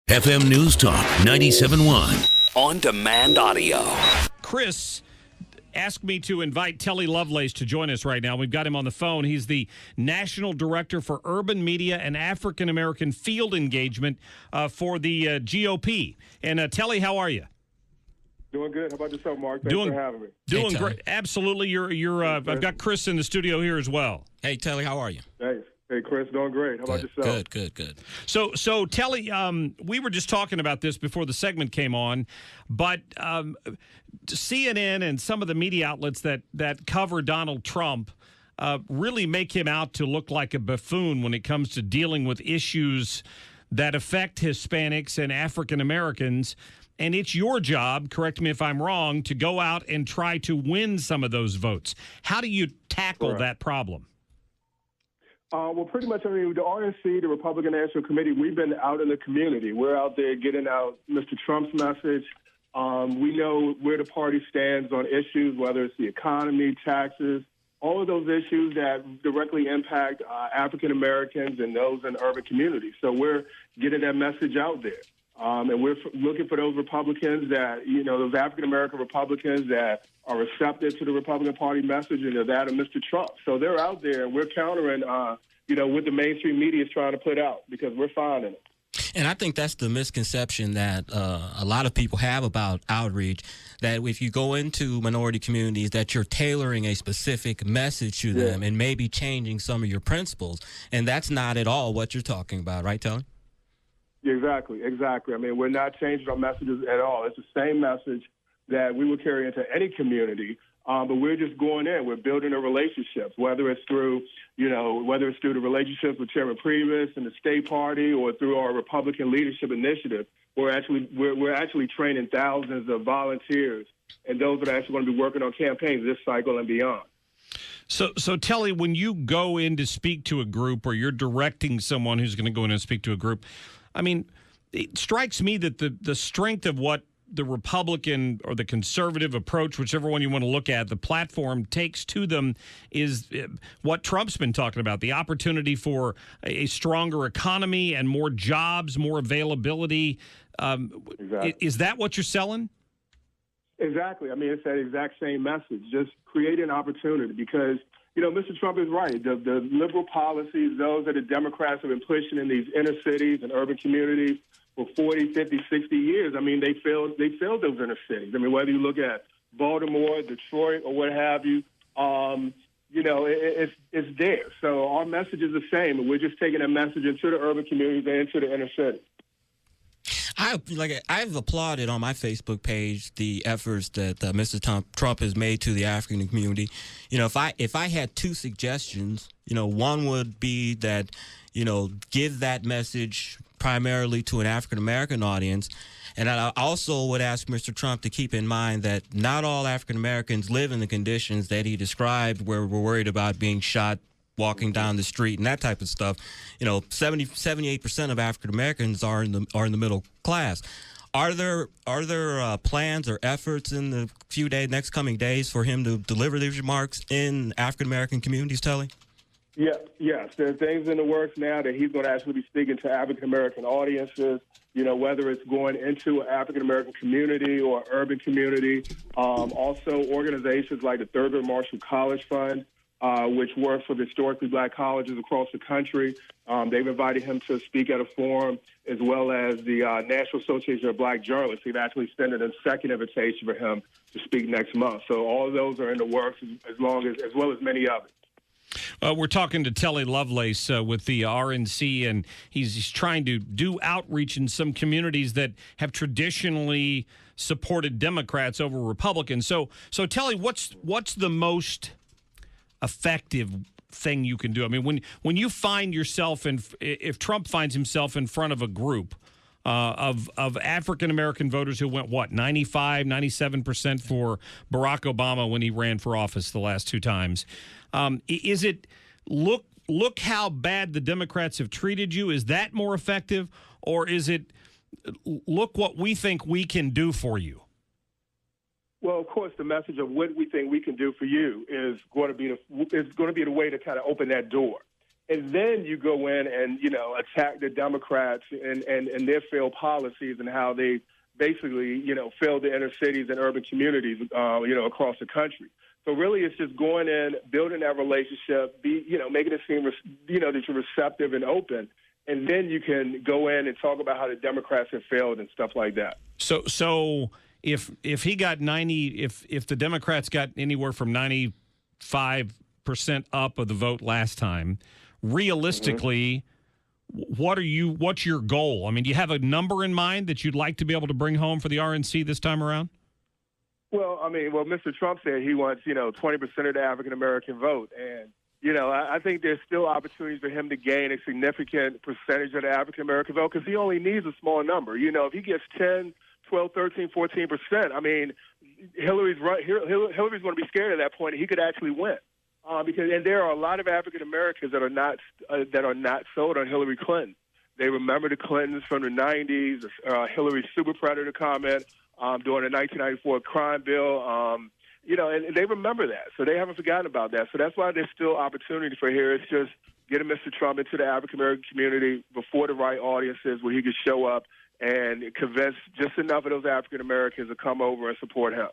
FM News Talk 97.1. On-demand audio. Chris asked me to invite Telly Lovelace to join us right now. We've got him on the phone. He's the National Director for Urban Media and African American Field Engagement for the GOP. And Telly, how are you? Doing good. How about yourself, Mark? Thanks for having me. Doing great. Absolutely. You're. I've got Chris in the studio here as well. Hey, Telly, how are you? Thanks. Hey, Chris, doing great. How about yourself? Good. So Telly, we were just talking about this before the segment came on, but CNN and some of the media outlets that cover Donald Trump really make him out to look like a buffoon when it comes to dealing with issues that affect Hispanics and African Americans. And it's your job, correct me if I'm wrong, to go out and try to win some of those votes. How do you tackle that problem? Well, pretty much, the RNC, the Republican National Committee, we've been out in the community. We're out there getting out Mr. Trump's message. We know where the party stands on issues, whether it's the economy, taxes, all of those issues that directly impact African Americans and those in urban communities. So we're getting that message out there. And we're looking for those Republicans that, those African-American Republicans that are receptive to the Republican Party message and that of Mr. Trump. So they're out there, and we're countering, what the mainstream media is trying to put out because we're finding it. And I think that's the misconception that a lot of people have about outreach, that if you go into minority communities, that you're tailoring a specific message to them and maybe changing some of your principles. And that's not at all what you're talking about, right, Telly? Exactly. We're not changing our messages at all. It's the same message that we would carry into any community, but we're just going in. We're building a relationships, whether it's through the relationships with Chairman Priebus and the state party, or through our Republican leadership initiative. We're actually training thousands of volunteers and those that are actually going to be working on campaigns this cycle and beyond. So Telly, when you go in to speak to a group, or you're directing someone who's going to go in and speak to a group, it strikes me that the strength of what the Republican or the conservative approach, whichever one you want to look at, the platform takes to them is what Trump's been talking about, the opportunity for a stronger economy and more jobs, more availability. Exactly. Is that what you're selling? Exactly. It's that exact same message, just create an opportunity because, Mr. Trump is right. The liberal policies, those that the Democrats have been pushing in these inner cities and urban communities for 40, 50, 60 years, they failed those inner cities. Whether you look at Baltimore, Detroit, or what have you, it's there. So our message is the same, and we're just taking that message into the urban communities and into the inner cities. I've applauded on my Facebook page the efforts that Mr. Trump has made to the African community. If I had two suggestions, one would be that, give that message primarily to an African American audience. And I also would ask Mr. Trump to keep in mind that not all African Americans live in the conditions that he described, where we're worried about being shot walking down the street and that type of stuff. 78% of African Americans are in the middle class. Are there plans or efforts in the next coming days for him to deliver these remarks in African American communities, Telly? Yes. There are things in the works now that he's going to actually be speaking to African American audiences. Whether it's going into an African American community or urban community. Also, organizations like the Thurgood Marshall College Fund, which works with historically black colleges across the country. They've invited him to speak at a forum, as well as the National Association of Black Journalists. They've actually extended a second invitation for him to speak next month. So all of those are in the works, as well as many others. We're talking to Telly Lovelace with the RNC, and he's trying to do outreach in some communities that have traditionally supported Democrats over Republicans. So Telly, what's the most effective thing you can do? When you find yourself if Trump finds himself in front of a group of African American voters who went 95, 97% for Barack Obama when he ran for office the last two times, is it look how bad the Democrats have treated you? Is that more effective, or is it look what we think we can do for you? Well, of course, the message of what we think we can do for you is going to be the way to kind of open that door. And then you go in and, attack the Democrats and their failed policies and how they basically, failed the inner cities and urban communities, across the country. So really it's just going in, building that relationship, making it seem, that you're receptive and open. And then you can go in and talk about how the Democrats have failed and stuff like that. So if he got 90, if the Democrats got anywhere from 95% up of the vote last time, realistically, what's your goal? I mean, do you have a number in mind that you'd like to be able to bring home for the RNC this time around? Well, Mr. Trump said he wants, 20% of the African-American vote. And, I think there's still opportunities for him to gain a significant percentage of the African-American vote because he only needs a small number. If he gets 10, 12, 13, 14%, Hillary's going to be scared at that point. He could actually win. Because there are a lot of African Americans that are not sold on Hillary Clinton. They remember the Clintons from the 90s, Hillary's super predator comment during the 1994 crime bill. And they remember that, so they haven't forgotten about that. So that's why there's still opportunity for here. It's just getting Mr. Trump into the African American community before the right audiences, where he could show up and convince just enough of those African Americans to come over and support him.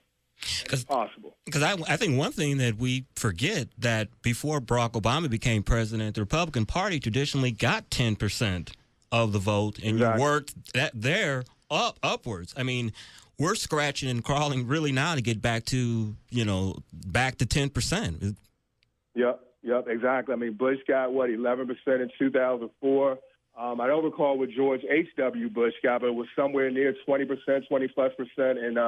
It's possible. Because I think one thing that we forget that before Barack Obama became president, the Republican Party traditionally got 10% of the vote, and you worked that there upwards. We're scratching and crawling really now to get back to 10%. Yep, exactly. Bush got 11% in 2004. I don't recall what George H.W. Bush got, but it was somewhere near 20%, 20+% in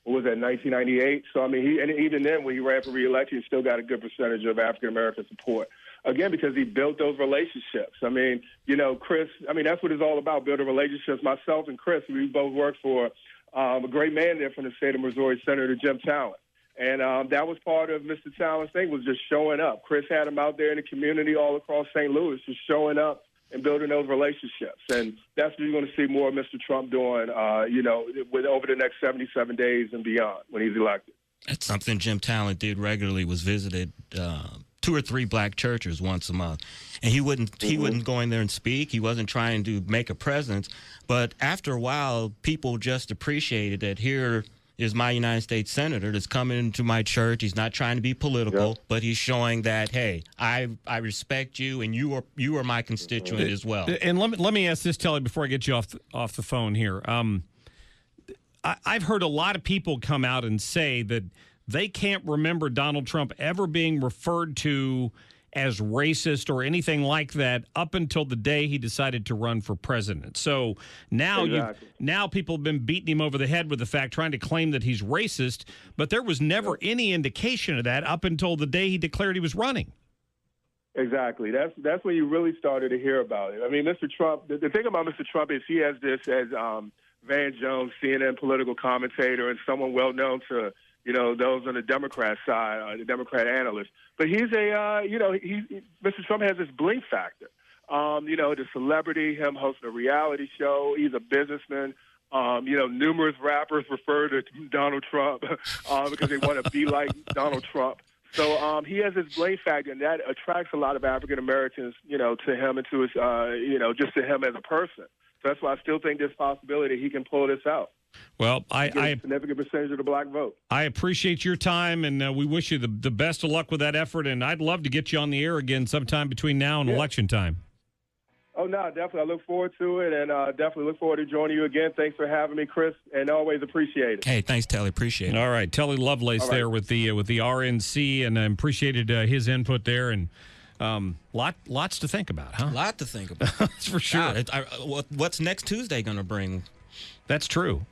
what was that, 1998? So, and even then, when he ran for re-election, he still got a good percentage of African-American support. Again, because he built those relationships. Chris, that's what it's all about, building relationships. Myself and Chris, we both worked for a great man there from the state of Missouri, Senator Jim Talent. And that was part of Mr. Talent's thing, was just showing up. Chris had him out there in the community all across St. Louis, just showing up and building those relationships. And that's what you're going to see more of Mr. Trump doing, over the next 77 days and beyond when he's elected. That's something Jim Talent did regularly, was visited 2 or 3 black churches once a month. And he wouldn't go in there and speak. He wasn't trying to make a presence. But after a while, people just appreciated that here is my United States Senator that's coming into my church. He's not trying to be political, but he's showing that, hey, I respect you, and you are my constituent as well. And let me ask this, Telly, before I get you off the phone here. I've heard a lot of people come out and say that they can't remember Donald Trump ever being referred to as racist or anything like that up until the day he decided to run for president. So now now people have been beating him over the head with the fact, trying to claim that he's racist, but there was never any indication of that up until the day he declared he was running. Exactly. That's when you really started to hear about it. Mr. Trump, the thing about Mr. Trump is he has this as Van Jones, CNN political commentator, and someone well known to those on the Democrat side, the Democrat analysts. But he's Mr. Trump has this bling factor. The celebrity, him hosting a reality show. He's a businessman. Numerous rappers refer to Donald Trump because they want to be like Donald Trump. So he has this bling factor, and that attracts a lot of African Americans, to him and to his, just to him as a person. So that's why I still think there's possibility he can pull this out. Well, I a significant percentage of the black vote. I appreciate your time, and we wish you the best of luck with that effort. And I'd love to get you on the air again sometime between now and election time. Oh, no, definitely. I look forward to it, and definitely look forward to joining you again. Thanks for having me, Chris, and always appreciate it. Hey, thanks, Telly. Appreciate it. All right, Telly Lovelace there with the RNC, and I appreciated his input there, and lots to think about, huh? A lot to think about. That's for sure. God, what's next Tuesday going to bring? That's true.